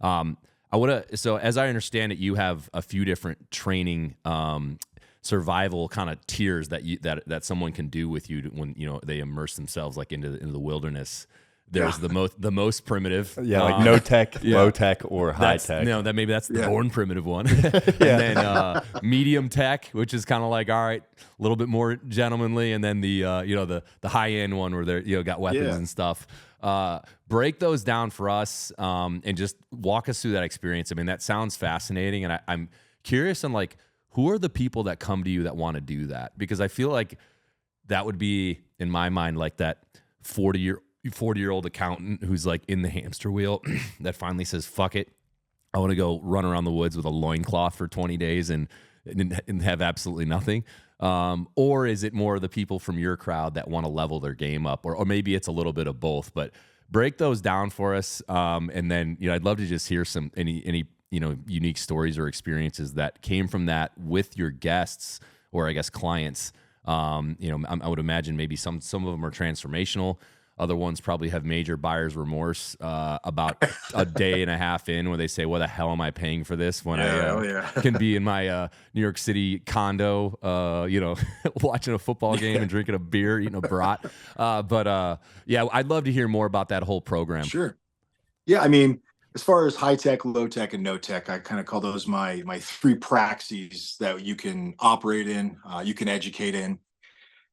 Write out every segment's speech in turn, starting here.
I want to, so as I understand it, you have a few different training, survival kind of tiers that someone can do with you when, they immerse themselves like into the wilderness. Yeah. There's the most primitive. Yeah, like no tech, Yeah. low tech, or high That's tech. no, that maybe that's the Yeah. born primitive one. And then medium tech, which is kind of like, all right, a little bit more gentlemanly, and then the high end one where they're got weapons Yeah. and stuff. Break those down for us, and just walk us through that experience. I mean, that sounds fascinating, and I'm curious on like, who are the people that come to you that want to do that? Because I feel like that would be, in my mind, like that 40-year-old accountant who's like in the hamster wheel that finally says, fuck it, I want to go run around the woods with a loincloth for 20 days and have absolutely nothing. Or is it more of the people from your crowd that want to level their game up? Or maybe it's a little bit of both, but break those down for us. And then, I'd love to just hear any unique stories or experiences that came from that with your guests, or I guess clients. I would imagine maybe some of them are transformational. Other ones probably have major buyer's remorse about a day and a half in, where they say, "What the hell am I paying for this when I can be in my New York City condo, watching a football game and drinking a beer, eating a brat." Yeah, I'd love to hear more about that whole program. Sure. Yeah, I mean, as far as high tech, low tech, and no tech, I kind of call those my three praxis that you can operate in, you can educate in.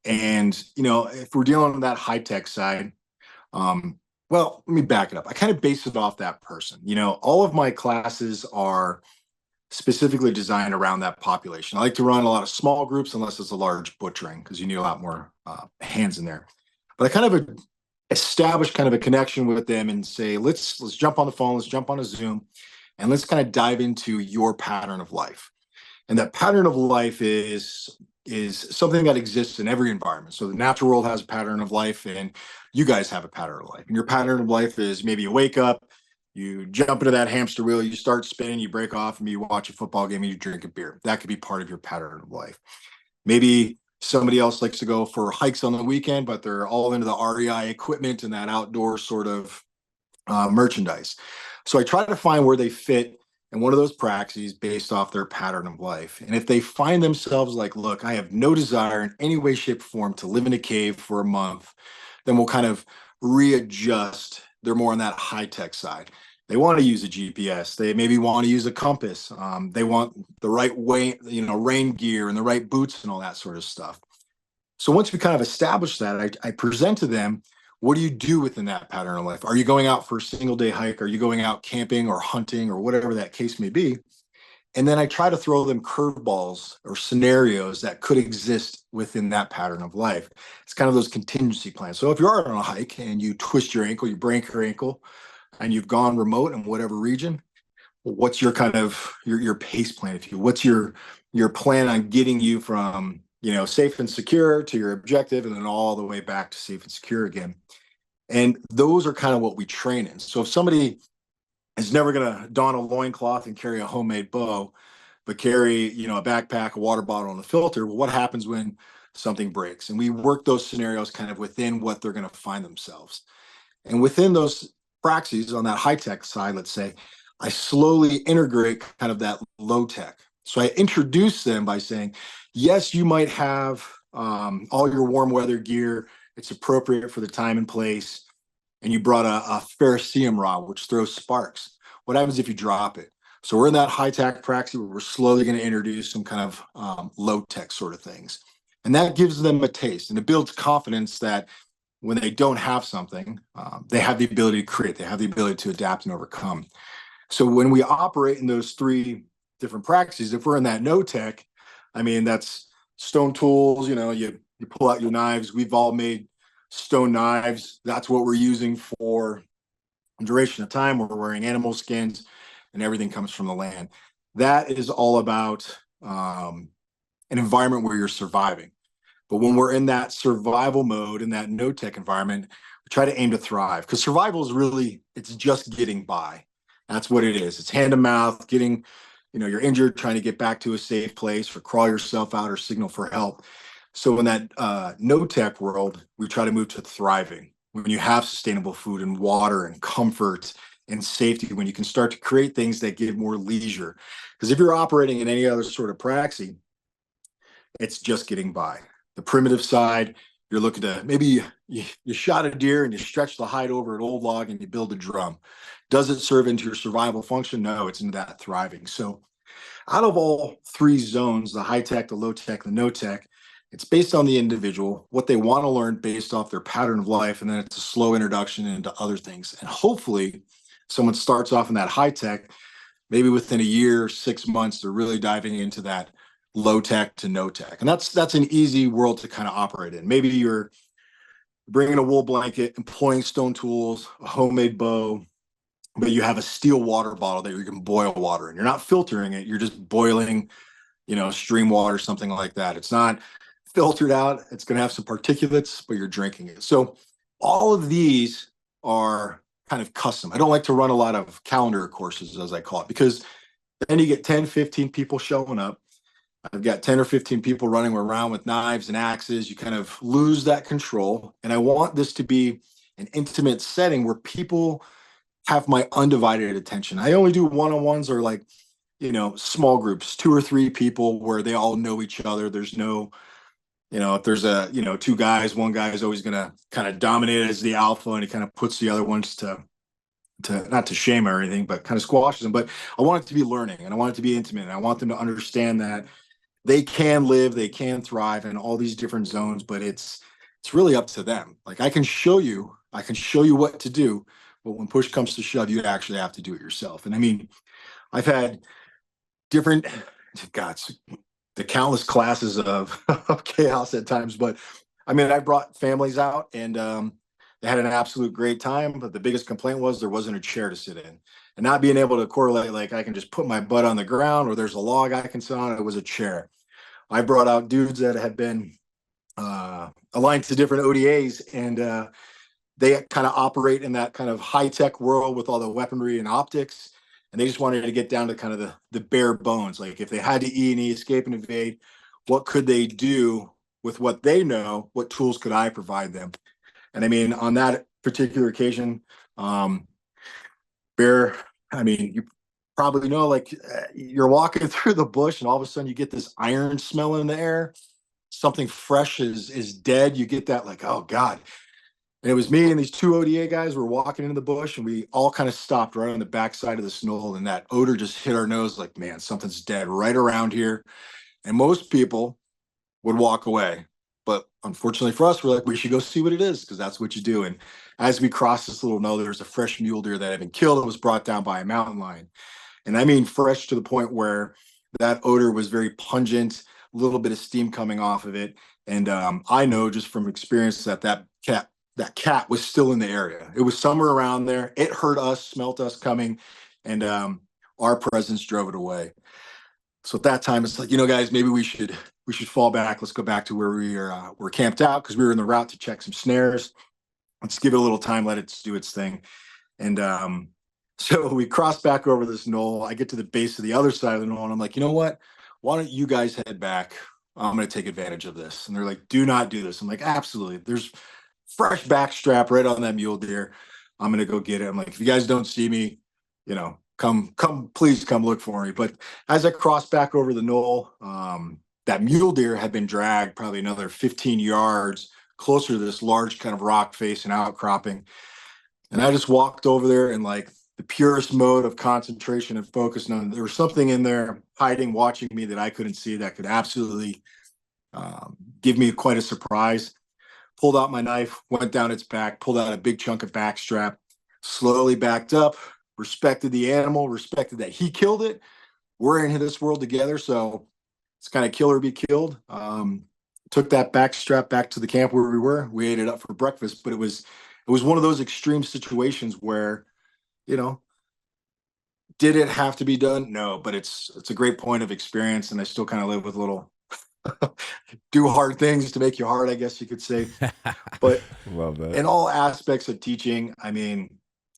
And if we're dealing on that high tech side, well, let me back it up. I kind of base it off that person. All of my classes are specifically designed around that population. I like to run a lot of small groups unless it's a large butchering, because you need a lot more hands in there. But I kind of establish kind of a connection with them and say, let's jump on the phone, let's jump on a Zoom, and let's kind of dive into your pattern of life. And that pattern of life is something that exists in every environment. So the natural world has a pattern of life, and you guys have a pattern of life. And your pattern of life is maybe you wake up, you jump into that hamster wheel, you start spinning, you break off, and you watch a football game, and you drink a beer. That could be part of your pattern of life. Maybe somebody else likes to go for hikes on the weekend, but they're all into the REI equipment and that outdoor sort of merchandise. So I try to find where they fit in one of those praxis based off their pattern of life. And if they find themselves like, look, I have no desire in any way, shape, or form to live in a cave for a month, then we'll kind of readjust. They're more on that high tech side. They want to use a GPS. They maybe want to use a compass. They want the right way, rain gear and the right boots and all that sort of stuff. So once we kind of establish that, I present to them, what do you do within that pattern of life? Are you going out for a single day hike? Are you going out camping or hunting or whatever that case may be? And then I try to throw them curveballs or scenarios that could exist within that pattern of life. It's kind of those contingency plans. So if you are on a hike and you twist your ankle, you break your ankle, and you've gone remote in whatever region, what's your kind of your pace plan? What's your plan on getting you from safe and secure to your objective, and then all the way back to safe and secure again? And those are kind of what we train in. So if somebody is never going to don a loincloth and carry a homemade bow, but carry a backpack, a water bottle, and a filter, well, what happens when something breaks? And we work those scenarios kind of within what they're going to find themselves. And within those praxis on that high tech side, let's say, I slowly integrate kind of that low tech. So I introduce them by saying, yes, you might have all your warm weather gear. It's appropriate for the time and place. And you brought a ferrocerium rod, which throws sparks. What happens if you drop it? So we're in that high tech praxis where we're slowly going to introduce some kind of low tech sort of things. And that gives them a taste, and it builds confidence that when they don't have something, they have the ability to create, they have the ability to adapt and overcome. So when we operate in those three different practices, if we're in that no tech, I mean, that's stone tools, you pull out your knives. We've all made stone knives. That's what we're using for duration of time. We're wearing animal skins, and everything comes from the land. That is all about an environment where you're surviving. But when we're in that survival mode, in that no-tech environment, we try to aim to thrive, because survival is really, it's just getting by. That's what it is. It's hand to mouth, getting, you're injured, trying to get back to a safe place, or crawl yourself out, or signal for help. So in that no-tech world, we try to move to thriving. When you have sustainable food and water and comfort and safety when you can start to create things that give more leisure. Because if you're operating in any other sort of praxis, it's just getting by. The primitive side, you're looking to maybe you shot a deer and you stretch the hide over an old log and you build a drum. Does it serve into your survival function? No, it's into that thriving. So out of all three zones, the high tech, the low tech, the no tech, it's based on the individual, what they want to learn based off their pattern of life, and then it's a slow introduction into other things. And hopefully someone starts off in that high tech, maybe within a year, 6 months, they're really diving into that low tech to no tech. And that's an easy world to kind of operate in. Maybe you're bringing a wool blanket, employing stone tools, a homemade bow, but you have a steel water bottle that you can boil water in. You're not filtering it, you're just boiling, stream water, something like that. It's not filtered out, it's going to have some particulates, but you're drinking it. So all of these are kind of custom. I don't like to run a lot of calendar courses, as I call it, because then you get 10, 15 people showing up. I've got 10 or 15 people running around with knives and axes. You kind of lose that control. And I want this to be an intimate setting where people have my undivided attention. I only do one-on-ones or like, small groups, 2 or 3 people where they all know each other. There's no, if there's two guys, one guy is always going to kind of dominate as the alpha and he kind of puts the other ones to not to shame or anything, but kind of squashes them. But I want it to be learning and I want it to be intimate. And I want them to understand that they can live, they can thrive in all these different zones, but it's really up to them. Like I can show you what to do, but when push comes to shove, you actually have to do it yourself. And I mean, I've had different, God, the countless classes of chaos at times, but I mean, I brought families out and they had an absolute great time, but the biggest complaint was there wasn't a chair to sit in. And not being able to correlate, like I can just put my butt on the ground or there's a log I can sit on, it was a chair. I brought out dudes that had been aligned to different ODAs and they kind of operate in that kind of high tech world with all the weaponry and optics. And they just wanted to get down to kind of the bare bones. Like if they had to E&E, escape and evade, what could they do with what they know? What tools could I provide them? And I mean, on that particular occasion, Bear, I mean, you probably know, like you're walking through the bush and all of a sudden you get this iron smell in the air. Something fresh is dead. You get that like, oh God. And it was me and these 2 ODA guys were walking into the bush and we all kind of stopped right on the backside of this knoll and that odor just hit our nose like, man, something's dead right around here. And most people would walk away. But unfortunately for us, we're like, we should go see what it is because that's what you do. And as we crossed this little knoll, there's a fresh mule deer that had been killed and was brought down by a mountain lion. And I mean fresh to the point where that odor was very pungent, a little bit of steam coming off of it. And I know just from experience that cat was still in the area. It was somewhere around there. It heard us, smelt us coming, and our presence drove it away. So at that time, it's like, guys, maybe we should fall back. Let's go back to where we're camped out because we were in the route to check some snares. Let's give it a little time, let it do its thing. And so we cross back over this knoll. I get to the base of the other side of the knoll, and I'm like, you know what? Why don't you guys head back? I'm going to take advantage of this. And they're like, do not do this. I'm like, absolutely. There's fresh backstrap right on that mule deer. I'm going to go get it. I'm like, if you guys don't see me, come, please come look for me. But as I crossed back over the knoll, that mule deer had been dragged probably another 15 yards closer to this large kind of rock face and outcropping. And I just walked over there in like the purest mode of concentration and focus. And there was something in there hiding, watching me that I couldn't see that could absolutely give me quite a surprise. Pulled out my knife, went down its back, pulled out a big chunk of backstrap, slowly backed up, respected the animal, respected that he killed it. We're in this world together, so it's kind of kill or be killed. Took that backstrap back to the camp where we were. We ate it up for breakfast, but it was one of those extreme situations where, did it have to be done? No, but it's a great point of experience, and I still kind of live with a little do hard things to make you hard, I guess you could say. But love that. In all aspects of teaching, I mean,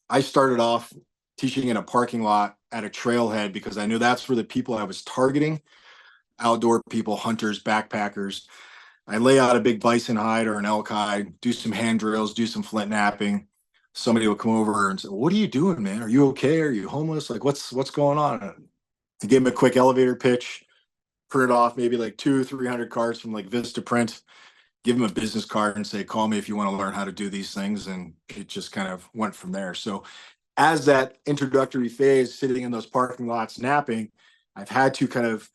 I started off teaching in a parking lot at a trailhead because I knew that's where the people I was targeting, outdoor people, hunters, backpackers. I lay out a big bison hide or an elk hide, do some hand drills, do some flint napping, somebody will come over and say, "What are you doing, man? Are you okay? Are you homeless? Like, what's going on?" To give them a quick elevator pitch, print off maybe like 200-300 cards from like Vista Print, give them a business card and say, "Call me if you want to learn how to do these things." And it just kind of went from there. So as that introductory phase, sitting in those parking lots napping, I've had to kind of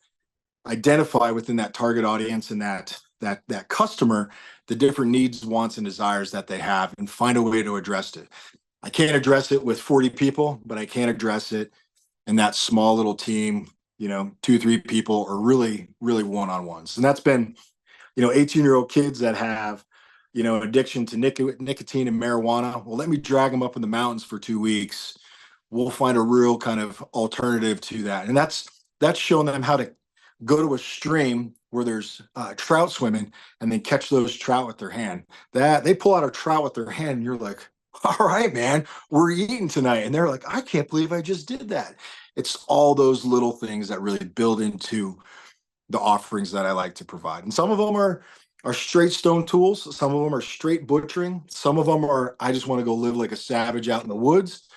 identify within that target audience and that customer the different needs, wants, and desires that they have, and find a way to address it. I can't address it with 40 people, but I can address it in that small little team, 2, 3 people, or really, really one-on-ones. And that's been, 18-year-old kids that have, addiction to nicotine and marijuana. Well, let me drag them up in the mountains for 2 weeks. We'll find a real kind of alternative to that. And that's showing them how to go to a stream where there's trout swimming and then catch those trout with their hand. That they pull out a trout with their hand, and you're like, all right, man, we're eating tonight. And they're like, I can't believe I just did that. It's all those little things that really build into the offerings that I like to provide. And some of them are straight stone tools. Some of them are straight butchering. Some of them are, I just want to go live like a savage out in the woods.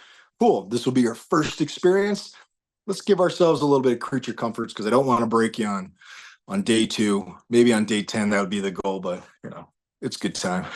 Cool. This will be your first experience. Let's give ourselves a little bit of creature comforts, because I don't want to break you on day 2. Maybe on day 10, that would be the goal, but it's good time.